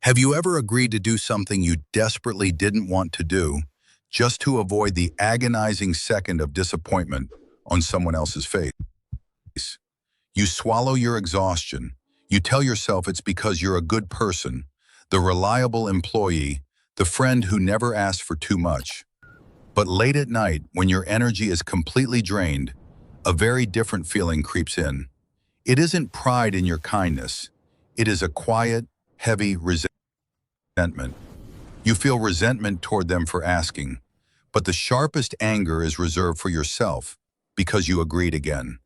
Have you ever agreed to do something you desperately didn't want to do just to avoid the agonizing second of disappointment on someone else's face? You swallow your exhaustion. You tell yourself it's because you're a good person, the reliable employee, the friend who never asks for too much. But late at night, when your energy is completely drained, a very different feeling creeps in. It isn't pride in your kindness. It is a quiet, heavy resentment. You feel resentment toward them for asking, but the sharpest anger is reserved for yourself because you agreed again.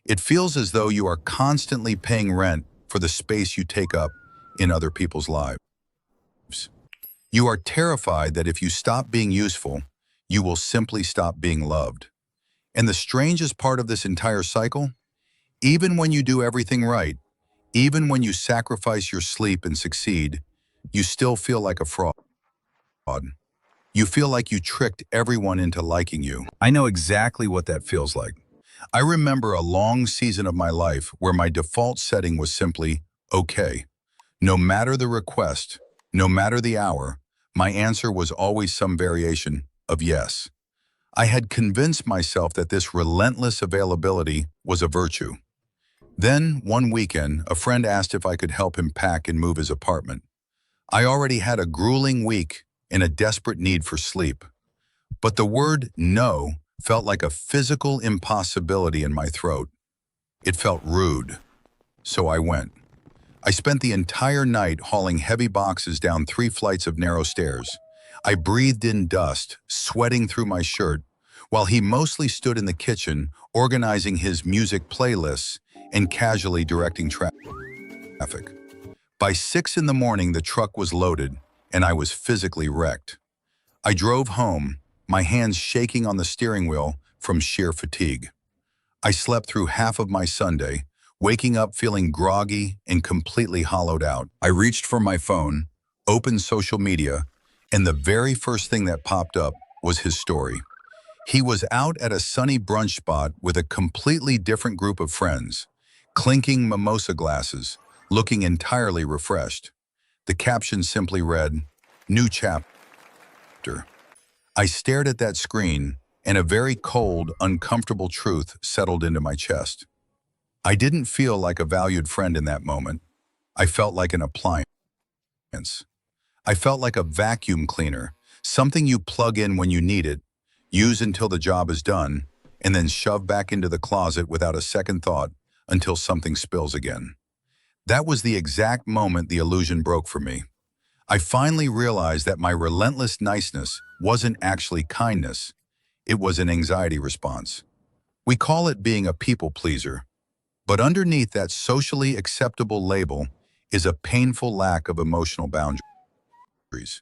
It feels as though you are constantly paying rent for the space you take up in other people's lives. You are terrified that if you stop being useful, you will simply stop being loved. And the strangest part of this entire cycle, even when you do everything right, even when you sacrifice your sleep and succeed, you still feel like a fraud. You feel like you tricked everyone into liking you. I know exactly what that feels like. I remember a long season of my life where my default setting was simply, okay. No matter the request, no matter the hour, my answer was always some variation of yes. I had convinced myself that this relentless availability was a virtue. Then, one weekend, a friend asked if I could help him pack and move his apartment. I already had a grueling week and a desperate need for sleep. But the word no felt like a physical impossibility in my throat. It felt rude. So I went. I spent the entire night hauling heavy boxes down 3 flights of narrow stairs. I breathed in dust, sweating through my shirt, while he mostly stood in the kitchen, organizing his music playlists and casually directing traffic. By 6 in the morning, the truck was loaded, and I was physically wrecked. I drove home, my hands shaking on the steering wheel from sheer fatigue. I slept through half of my Sunday, waking up feeling groggy and completely hollowed out. I reached for my phone, opened social media, and the very first thing that popped up was his story. He was out at a sunny brunch spot with a completely different group of friends, clinking mimosa glasses, looking entirely refreshed. The caption simply read, "New chapter." I stared at that screen, and a very cold, uncomfortable truth settled into my chest. I didn't feel like a valued friend in that moment. I felt like an appliance. I felt like a vacuum cleaner, something you plug in when you need it, use until the job is done, and then shove back into the closet without a second thought until something spills again. That was the exact moment the illusion broke for me. I finally realized that my relentless niceness wasn't actually kindness. It was an anxiety response. We call it being a people pleaser. But underneath that socially acceptable label is a painful lack of emotional boundaries.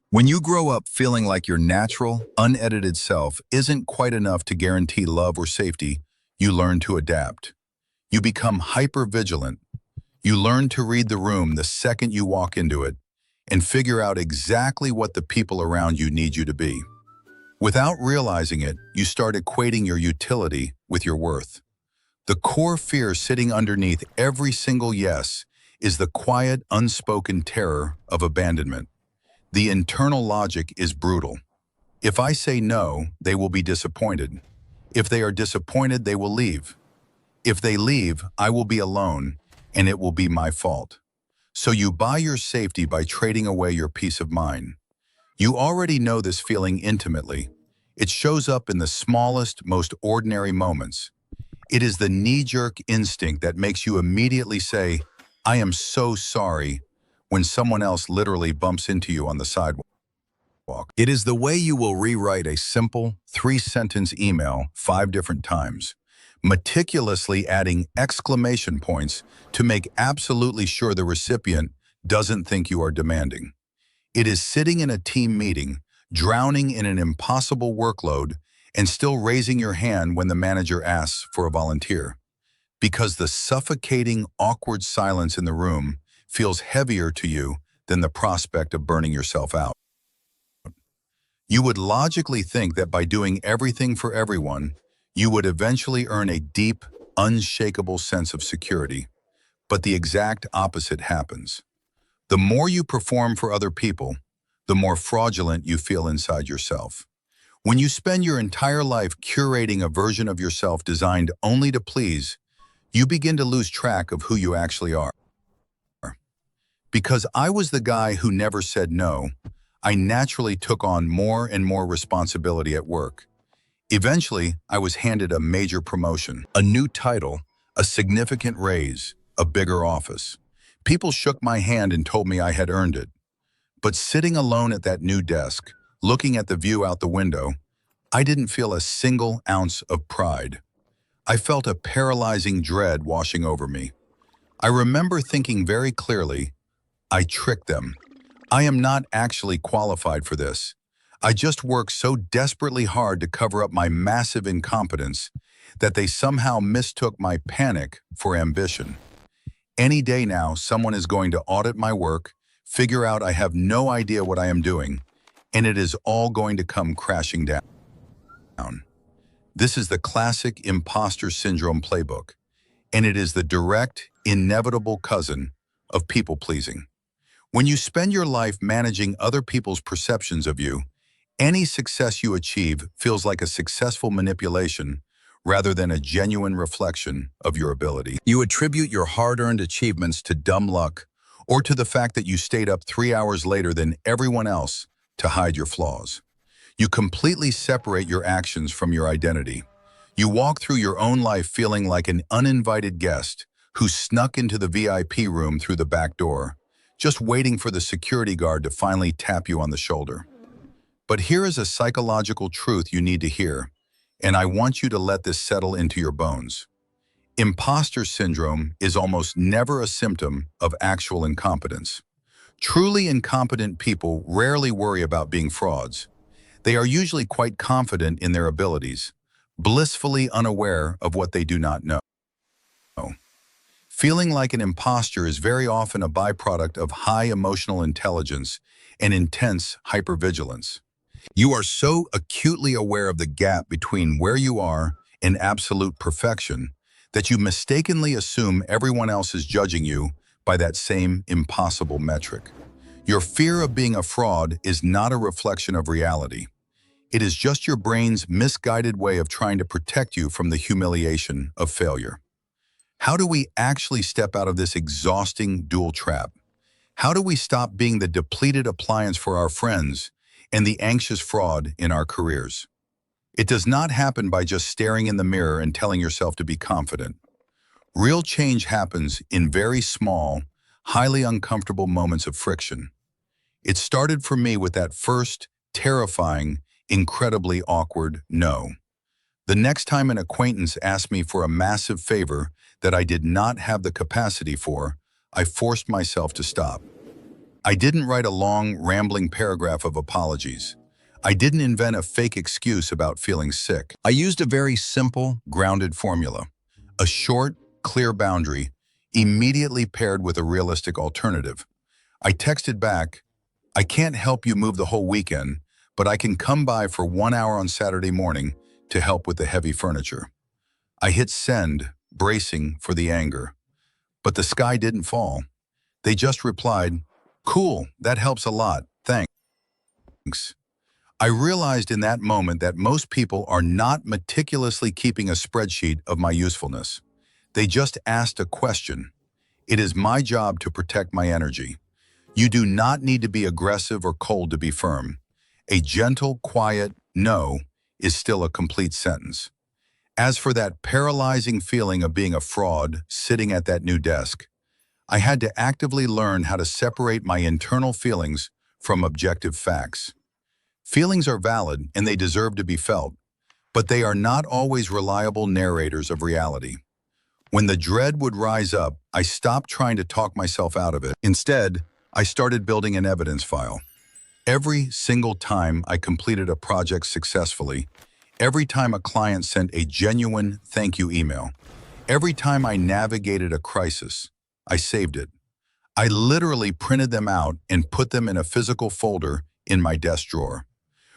When you grow up feeling like your natural, unedited self isn't quite enough to guarantee love or safety, you learn to adapt. You become hyper-vigilant. You learn to read the room the second you walk into it and figure out exactly what the people around you need you to be. Without realizing it, you start equating your utility with your worth. The core fear sitting underneath every single yes is the quiet, unspoken terror of abandonment. The internal logic is brutal. If I say no, they will be disappointed. If they are disappointed, they will leave. If they leave, I will be alone, and it will be my fault. So you buy your safety by trading away your peace of mind. You already know this feeling intimately. It shows up in the smallest, most ordinary moments. It is the knee-jerk instinct that makes you immediately say, "I am so sorry," when someone else literally bumps into you on the sidewalk. It is the way you will rewrite a simple 3-sentence email 5 different times, meticulously adding exclamation points to make absolutely sure the recipient doesn't think you are demanding. It is sitting in a team meeting, drowning in an impossible workload, and still raising your hand when the manager asks for a volunteer. Because the suffocating, awkward silence in the room feels heavier to you than the prospect of burning yourself out. You would logically think that by doing everything for everyone, you would eventually earn a deep, unshakable sense of security. But the exact opposite happens. The more you perform for other people, the more fraudulent you feel inside yourself. When you spend your entire life curating a version of yourself designed only to please, you begin to lose track of who you actually are. Because I was the guy who never said no, I naturally took on more and more responsibility at work. Eventually, I was handed a major promotion, a new title, a significant raise, a bigger office. People shook my hand and told me I had earned it. But sitting alone at that new desk, looking at the view out the window, I didn't feel a single ounce of pride. I felt a paralyzing dread washing over me. I remember thinking very clearly, I tricked them. I am not actually qualified for this. I just worked so desperately hard to cover up my massive incompetence that they somehow mistook my panic for ambition. Any day now, someone is going to audit my work, figure out I have no idea what I am doing, and it is all going to come crashing down. This is the classic imposter syndrome playbook, and it is the direct, inevitable cousin of people-pleasing. When you spend your life managing other people's perceptions of you, any success you achieve feels like a successful manipulation rather than a genuine reflection of your ability. You attribute your hard-earned achievements to dumb luck or to the fact that you stayed up 3 hours later than everyone else to hide your flaws. You completely separate your actions from your identity. You walk through your own life feeling like an uninvited guest who snuck into the VIP room through the back door, just waiting for the security guard to finally tap you on the shoulder. But here is a psychological truth you need to hear, and I want you to let this settle into your bones. Impostor syndrome is almost never a symptom of actual incompetence. Truly incompetent people rarely worry about being frauds. They are usually quite confident in their abilities, blissfully unaware of what they do not know. Feeling like an imposter is very often a byproduct of high emotional intelligence and intense hyper-vigilance. You are so acutely aware of the gap between where you are and absolute perfection that you mistakenly assume everyone else is judging you by that same impossible metric. Your fear of being a fraud is not a reflection of reality. It is just your brain's misguided way of trying to protect you from the humiliation of failure. How do we actually step out of this exhausting dual trap? How do we stop being the depleted appliance for our friends and the anxious fraud in our careers? It does not happen by just staring in the mirror and telling yourself to be confident. Real change happens in very small, highly uncomfortable moments of friction. It started for me with that first, terrifying, incredibly awkward no. The next time an acquaintance asked me for a massive favor that I did not have the capacity for, I forced myself to stop. I didn't write a long, rambling paragraph of apologies. I didn't invent a fake excuse about feeling sick. I used a very simple, grounded formula. A short, clear boundary, immediately paired with a realistic alternative. I texted back, I can't help you move the whole weekend, but I can come by for 1 hour on Saturday morning to help with the heavy furniture. I hit send, bracing for the anger. But the sky didn't fall. They just replied, cool, that helps a lot, thanks. I realized in that moment that most people are not meticulously keeping a spreadsheet of my usefulness. They just asked a question. It is my job to protect my energy. You do not need to be aggressive or cold to be firm. A gentle, quiet no is still a complete sentence. As for that paralyzing feeling of being a fraud sitting at that new desk, I had to actively learn how to separate my internal feelings from objective facts. Feelings are valid and they deserve to be felt, but they are not always reliable narrators of reality. When the dread would rise up, I stopped trying to talk myself out of it. Instead, I started building an evidence file. Every single time I completed a project successfully, every time a client sent a genuine thank you email, every time I navigated a crisis, I saved it. I literally printed them out and put them in a physical folder in my desk drawer.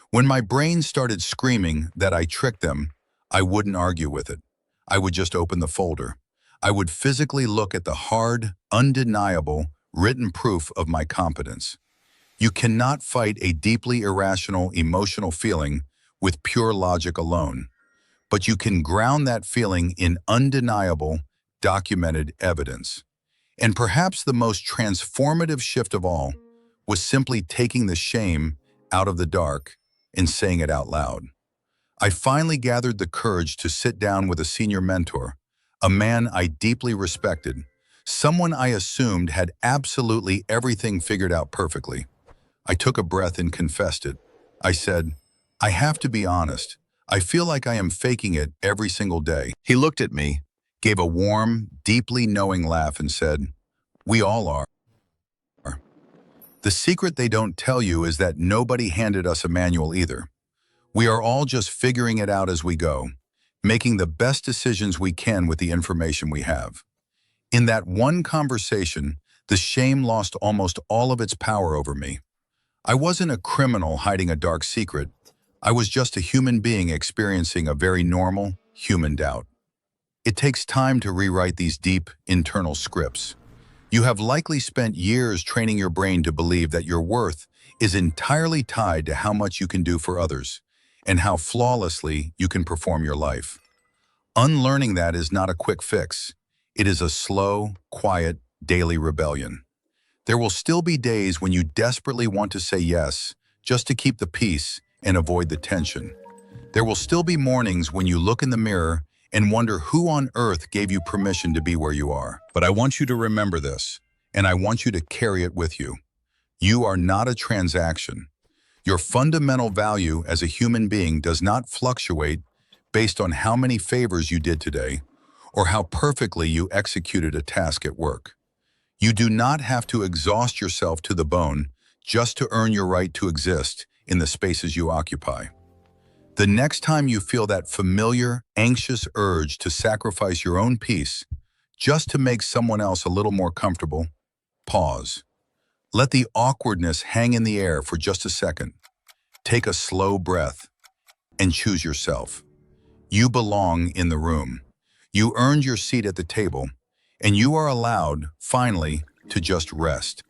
When my brain started screaming that I tricked them, I wouldn't argue with it. I would just open the folder. I would physically look at the hard, undeniable, written proof of my competence. You cannot fight a deeply irrational emotional feeling with pure logic alone, but you can ground that feeling in undeniable, documented evidence. And perhaps the most transformative shift of all was simply taking the shame out of the dark and saying it out loud. I finally gathered the courage to sit down with a senior mentor, a man I deeply respected, someone I assumed had absolutely everything figured out perfectly. I took a breath and confessed it. I said, I have to be honest. I feel like I am faking it every single day. He looked at me, gave a warm, deeply knowing laugh and said, we all are. The secret they don't tell you is that nobody handed us a manual either. We are all just figuring it out as we go, making the best decisions we can with the information we have. In that one conversation, the shame lost almost all of its power over me. I wasn't a criminal hiding a dark secret. I was just a human being experiencing a very normal, human doubt. It takes time to rewrite these deep, internal scripts. You have likely spent years training your brain to believe that your worth is entirely tied to how much you can do for others and how flawlessly you can perform your life. Unlearning that is not a quick fix. It is a slow, quiet, daily rebellion. There will still be days when you desperately want to say yes, just to keep the peace and avoid the tension. There will still be mornings when you look in the mirror and wonder who on earth gave you permission to be where you are. But I want you to remember this, and I want you to carry it with you. You are not a transaction. Your fundamental value as a human being does not fluctuate based on how many favors you did today or how perfectly you executed a task at work. You do not have to exhaust yourself to the bone just to earn your right to exist in the spaces you occupy. The next time you feel that familiar, anxious urge to sacrifice your own peace just to make someone else a little more comfortable, pause. Let the awkwardness hang in the air for just a second. Take a slow breath and choose yourself. You belong in the room. You earned your seat at the table, and you are allowed, finally, to just rest.